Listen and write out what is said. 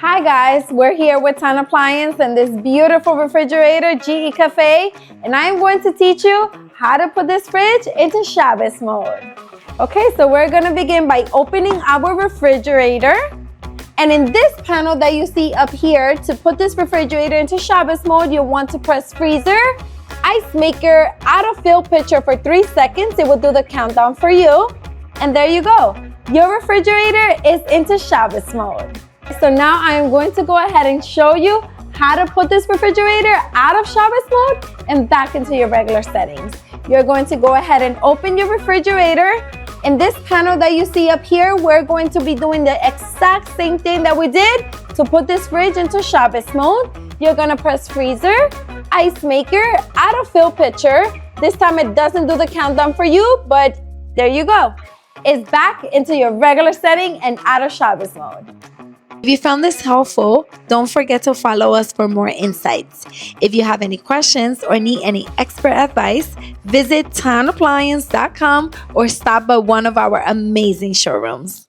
Hi guys, we're here with Town Appliance and this beautiful refrigerator, GE Café, and I'm going to teach you how to put this fridge into Shabbos mode. Okay, so we're gonna begin by opening our refrigerator. And in this panel that you see up here, to put this refrigerator into Shabbos mode, you'll want to press freezer, ice maker, AutoFill Pitcher for 3 seconds. It will do the countdown for you. And there you go. Your refrigerator is into Shabbos mode. So now I'm going to go ahead and show you how to put this refrigerator out of Shabbos mode and back into your regular settings. You're going to go ahead and open your refrigerator. In this panel that you see up here, we're going to be doing the exact same thing that we did to put this fridge into Shabbos mode. You're gonna press freezer, ice maker, AutoFill Pitcher. This time it doesn't do the countdown for you, but there you go. It's back into your regular setting and out of Shabbos mode. If you found this helpful, don't forget to follow us for more insights. If you have any questions or need any expert advice, visit townappliance.com or stop by one of our amazing showrooms.